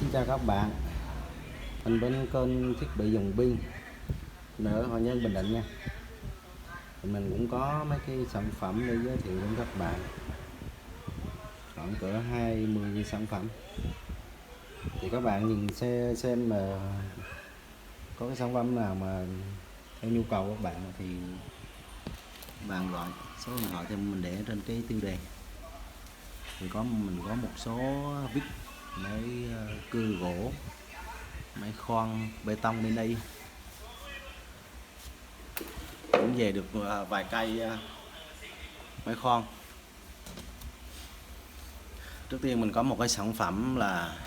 Xin chào các bạn, mình bên kênh thiết bị dùng pin ở Hội Nhân Bình Định nha. Mình cũng có mấy cái sản phẩm để giới thiệu đến các bạn, khoảng cỡ 20 sản phẩm. Thì các bạn nhìn xem mà có cái sản phẩm nào mà theo nhu cầu của các bạn thì bạn gọi số điện thoại thì mình để trên cái tiêu đề. Thì mình có một số vít máy cưa gỗ, máy khoan bê tông mini, cũng về được vài cây máy khoan. Trước tiên mình có một cái sản phẩm là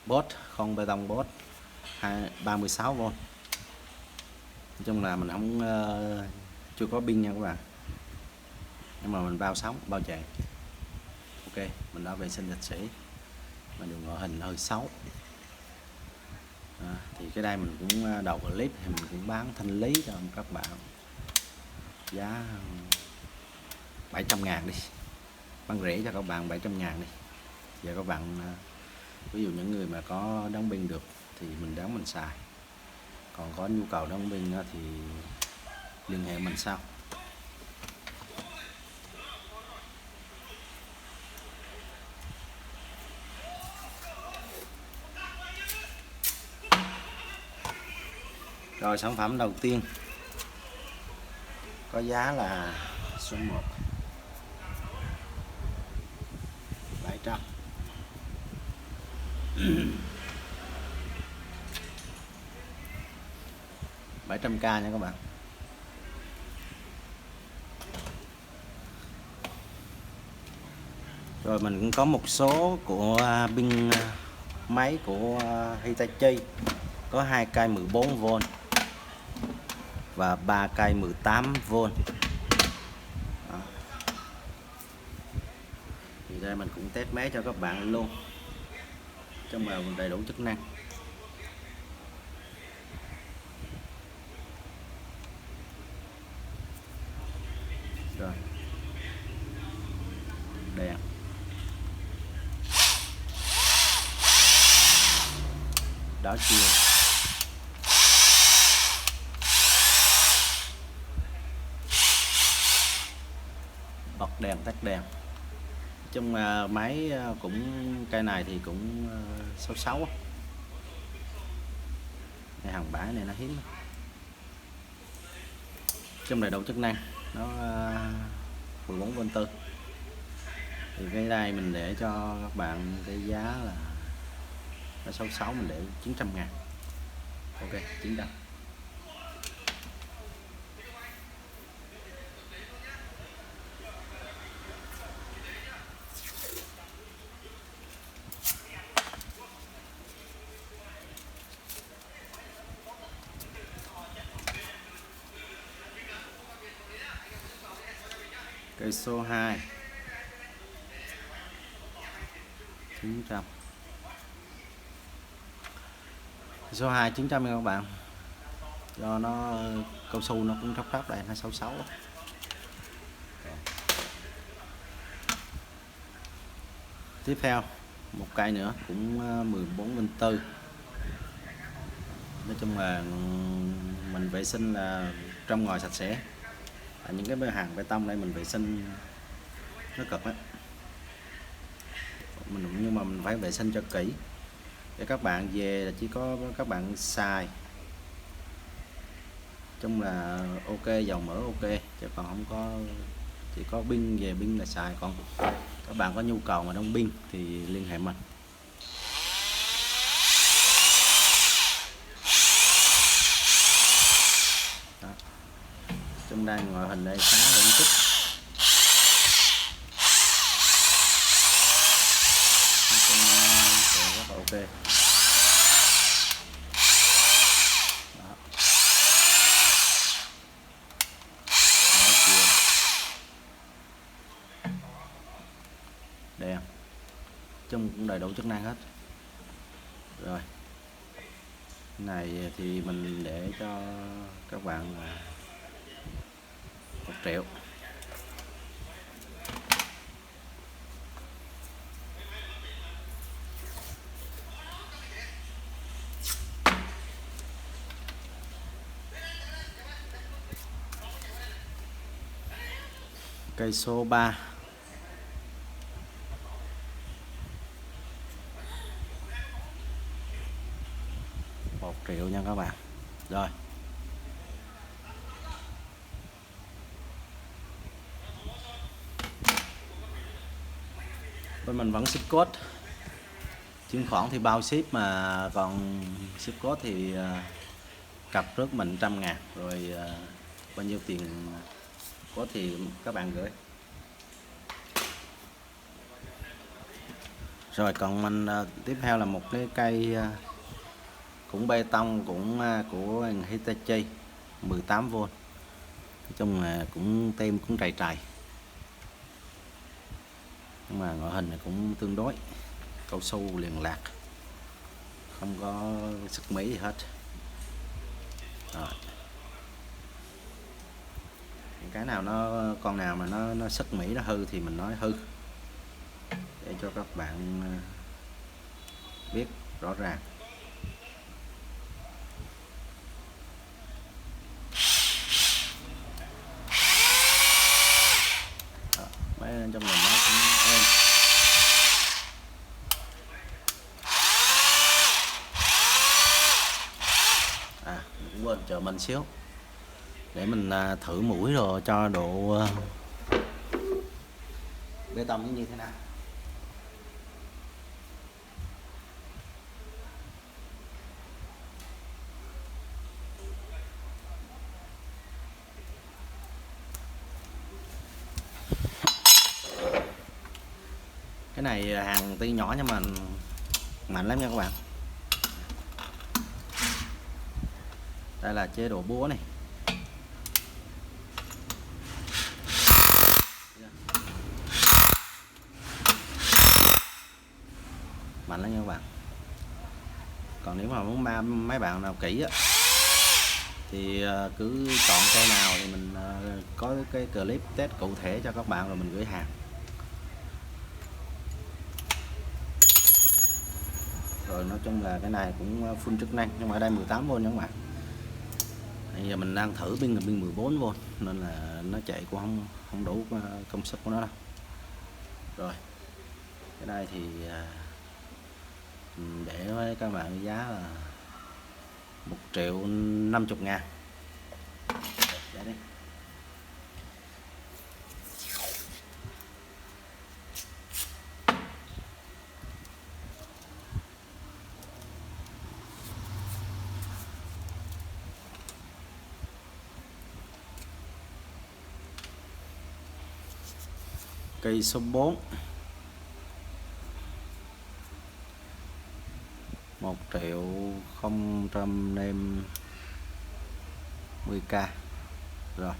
bốt khoan bê tông bốt 36V. Nói chung là mình không chưa có pin nha các bạn, nhưng mà mình bao sóng bao chạy. Ok, mình đã vệ sinh sạch sẽ, mà đường ngoại hình hơi xấu. Thì cái đây mình cũng đầu clip thì mình cũng bán thanh lý cho các bạn, giá 700.000 đi, bán rẻ cho các bạn 700.000 đi. Giờ các bạn ví dụ những người mà có đóng pin được thì mình đóng mình xài, còn có nhu cầu đóng pin thì liên hệ mình sau. Rồi, sản phẩm đầu tiên có giá là số 1 700. $700k nha các bạn. Rồi mình cũng có một số của pin máy của Hitachi, có 2 cây 14V và 3 cây 18V. Thì đây mình cũng test máy cho các bạn luôn, trong là đầy đủ chức năng. Rồi, đèn, đảo chiều, bật đèn, tắt đèn. Trong máy cũng cây này thì cũng 66. Này hàng bãi này nó hiếm, trong đầy đủ chức năng, nó 14V4. Thì cái này mình để cho các bạn cái giá là 66, mình để 900.000. Ok, 900. Cây số 2 900. Số 2 900 nha các bạn. Do nó cao su nó cũng thấp đây, nó 66. Tiếp theo một cây nữa cũng 14V4. Nói chung là mình vệ sinh là trong ngoài sạch sẽ. Những cái hàng bê tông đây mình vệ sinh nó cực á, nhưng mà mình phải vệ sinh cho kỹ để các bạn về là chỉ có các bạn xài, chung là ok, dầu mỡ ok, chứ còn không có, chỉ có pin về pin là xài. Còn các bạn có nhu cầu mà đóng pin thì liên hệ mình. Đó. Trong đây ngoại hình đây khá là ổn thích. Rất là ok. Đó. Đèn chung cũng đầy đủ chức năng hết. Rồi, cái này thì mình để cho các bạn là 1 triệu. Cây số 3 1 triệu nha các bạn. Rồi bên mình vẫn ship code, chuyển khoản thì bao ship, mà còn ship code thì cặp rước mình 100.000, rồi bao nhiêu tiền có thì các bạn gửi. Rồi còn mình tiếp theo là một cái cây cũng bê tông, cũng của Hitachi 18V. Nói chung là cũng tem cũng trầy trầy, nhưng mà ngoại hình này cũng tương đối cao su liền lạc, không có sức Mỹ gì hết. Rồi. Cái nào con nào mà nó sức Mỹ nó hư thì mình nói hư, để cho các bạn biết rõ ràng. Mấy trong mình nó cũng êm. Cũng quên chờ mình xíu để mình thử mũi rồi cho độ bê tông như thế nào. Cái này hàng tuy nhỏ nhưng mà mạnh lắm nha các bạn. Đây là chế độ búa này. Mạnh lắm nha các bạn. Còn nếu mà muốn mấy bạn nào kỹ á, thì cứ chọn cây nào thì mình có cái clip test cụ thể cho các bạn rồi mình gửi hàng. Rồi nói chung là cái này cũng full chức năng, nhưng mà ở đây 18V nha các bạn. Bây giờ mình đang thử pin là pin 14V nên là nó chạy cũng không đủ công suất của nó đâu. Rồi cái này thì để với các bạn giá là 1.050.000. Để đi. Cây số 4 1.050.000. Rồi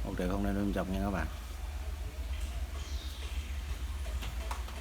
1.050.000 nha các bạn.